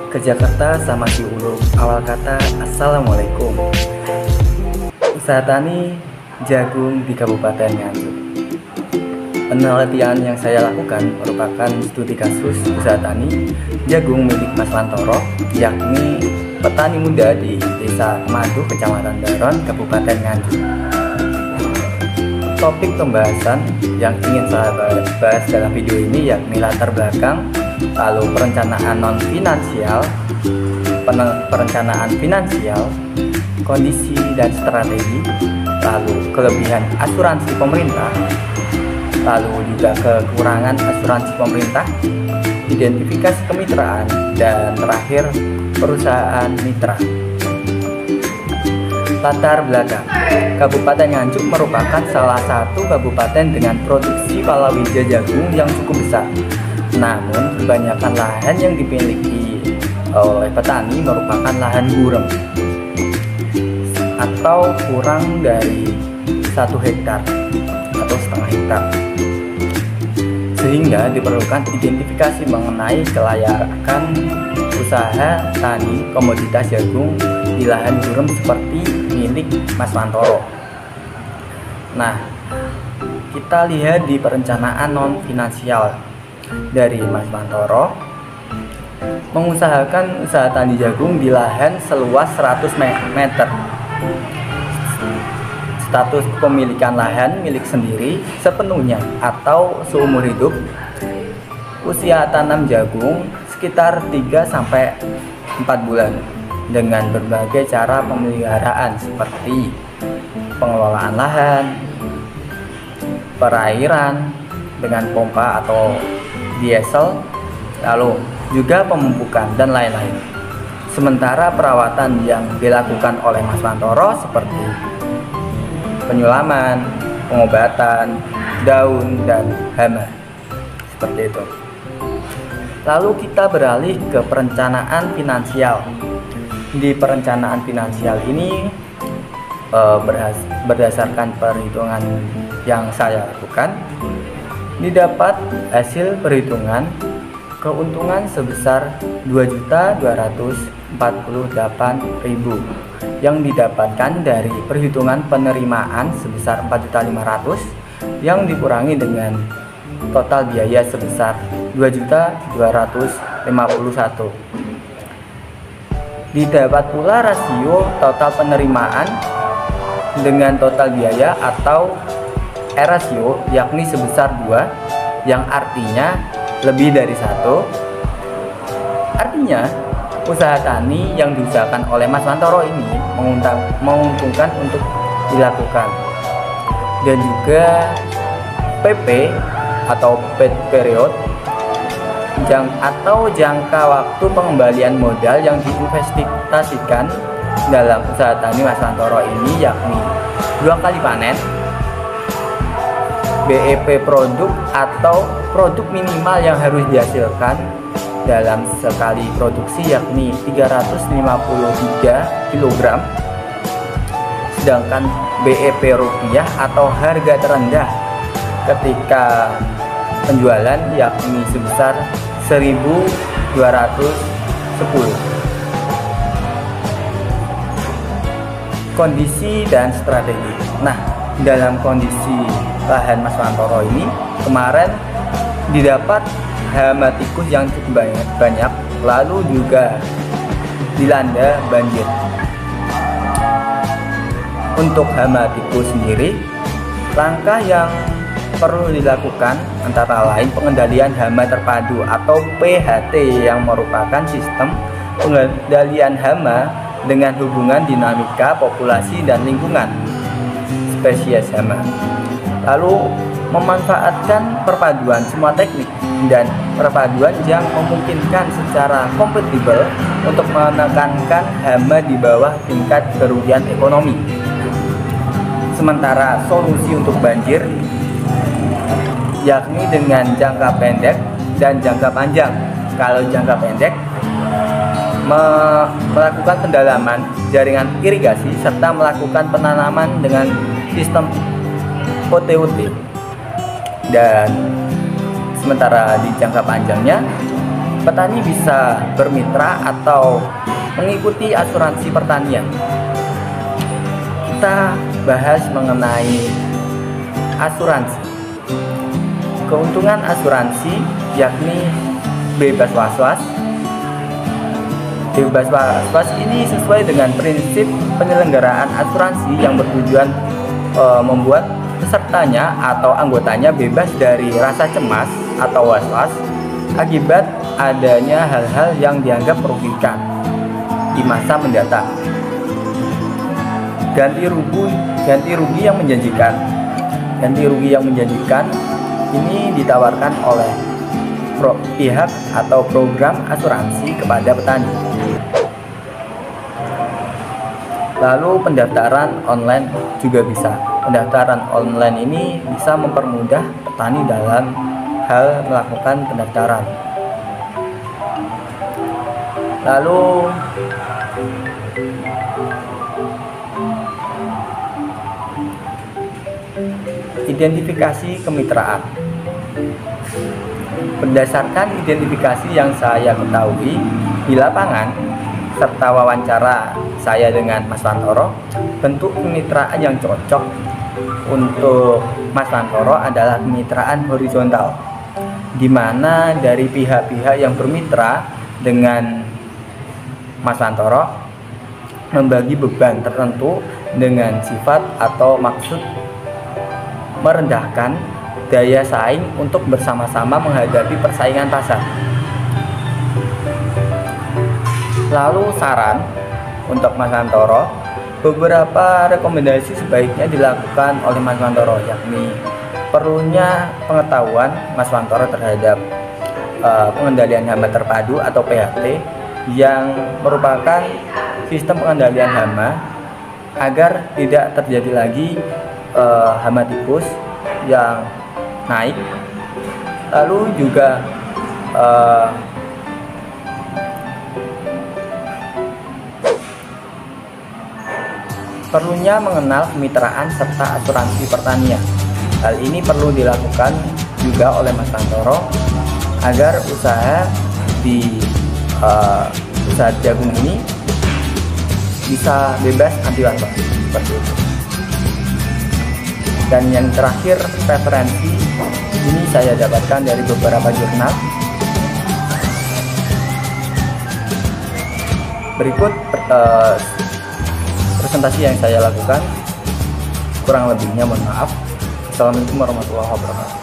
Ke Jakarta sama si Ulum. Awal kata Assalamualaikum. Usaha tani jagung di Kabupaten Nganjuk. Penelitian yang saya lakukan merupakan studi kasus usaha tani jagung milik Mas Wantoro, yakni petani muda di Desa Madu, Kecamatan Daron, Kabupaten Nganjuk. Topik pembahasan yang ingin saya bahas dalam video ini yakni latar belakang, lalu perencanaan non-finansial, perencanaan finansial, kondisi dan strategi, lalu kelebihan asuransi pemerintah, lalu juga kekurangan asuransi pemerintah, identifikasi kemitraan, dan terakhir perusahaan mitra. Latar belakang, Kabupaten Nganjuk merupakan salah satu kabupaten dengan produksi palawija jagung yang cukup besar. Namun, kebanyakan lahan yang dimiliki oleh petani merupakan lahan gurem atau kurang dari 1 hektar atau setengah hektar, sehingga diperlukan identifikasi mengenai kelayakan usaha tani komoditas jagung di lahan gurem seperti milik Mas Wantoro. Nah, kita lihat di perencanaan non-finansial dari Mas Wantoro, mengusahakan usaha tani jagung di lahan seluas 100 meter. Status kepemilikan lahan milik sendiri sepenuhnya atau seumur hidup. Usia tanam jagung sekitar 3-4 bulan dengan berbagai cara pemeliharaan seperti pengelolaan lahan, perairan dengan pompa atau diesel, lalu juga pemupukan dan lain-lain. Sementara perawatan yang dilakukan oleh Mas Wantoro seperti penyulaman, pengobatan, daun, dan hama, seperti itu. Lalu kita beralih ke perencanaan finansial. Di perencanaan finansial ini berdasarkan perhitungan yang saya lakukan, didapat hasil perhitungan keuntungan sebesar 2.248.000 yang didapatkan dari perhitungan penerimaan sebesar 4.500.000 yang dikurangi dengan total biaya sebesar 2.251.000. Didapat pula rasio total penerimaan dengan total biaya atau rasio, yakni sebesar 2, yang artinya lebih dari 1. Artinya usaha tani yang diusahakan oleh Mas Wantoro ini menguntungkan untuk dilakukan. Dan juga PP atau paid period atau jangka waktu pengembalian modal yang diinvestasikan dalam usaha tani Mas Wantoro ini yakni 2 kali panen, BEP produk atau produk minimal yang harus dihasilkan dalam sekali produksi yakni 353 kg, sedangkan BEP rupiah atau harga terendah ketika penjualan yakni sebesar 1.210. Kondisi dan strategi. Nah, dalam kondisi lahan Mas Wantoro ini kemarin didapat hama tikus yang cukup banyak, lalu juga dilanda banjir. Untuk hama tikus sendiri, langkah yang perlu dilakukan antara lain pengendalian hama terpadu atau PHT yang merupakan sistem pengendalian hama dengan hubungan dinamika populasi dan lingkungan spesies hama. Lalu memanfaatkan perpaduan semua teknik dan perpaduan yang memungkinkan secara kompatibel untuk menekankan hama di bawah tingkat kerugian ekonomi. Sementara solusi untuk banjir yakni dengan jangka pendek dan jangka panjang. Kalau jangka pendek melakukan pendalaman jaringan irigasi serta melakukan penanaman dengan sistem OTOT. Dan sementara di jangka panjangnya petani bisa bermitra atau mengikuti asuransi pertanian. Kita bahas mengenai asuransi. Keuntungan asuransi yakni bebas was-was. Bebas was-was ini sesuai dengan prinsip penyelenggaraan asuransi yang bertujuan membuat pesertanya atau anggotanya bebas dari rasa cemas atau was-was akibat adanya hal-hal yang dianggap merugikan di masa mendatang. Ganti rugi yang menjanjikan. Ganti rugi yang menjanjikan ini ditawarkan oleh pihak atau program asuransi kepada petani. Lalu pendaftaran online juga bisa. Pendaftaran online ini bisa mempermudah petani dalam hal melakukan pendaftaran. Lalu identifikasi kemitraan. Berdasarkan identifikasi yang saya ketahui di lapangan serta wawancara saya dengan Mas Wantoro, bentuk kemitraan yang cocok untuk Mas Wantoro adalah kemitraan horizontal, di mana dari pihak-pihak yang bermitra dengan Mas Wantoro membagi beban tertentu dengan sifat atau maksud merendahkan daya saing untuk bersama-sama menghadapi persaingan pasar. Lalu saran untuk Mas Wantoro, beberapa rekomendasi sebaiknya dilakukan oleh Mas Wantoro, yakni perlunya pengetahuan Mas Wantoro terhadap pengendalian hama terpadu atau PHT yang merupakan sistem pengendalian hama agar tidak terjadi lagi hama tikus yang naik. Lalu juga perlunya mengenal kemitraan serta asuransi pertanian. Hal ini perlu dilakukan juga oleh Mas Wantoro agar usaha di usaha jagung ini bisa bebas anti was-was seperti itu. Dan yang terakhir, referensi ini saya dapatkan dari beberapa jurnal. Berikut presentasi yang saya lakukan, kurang lebihnya mohon maaf. Assalamualaikum warahmatullahi wabarakatuh.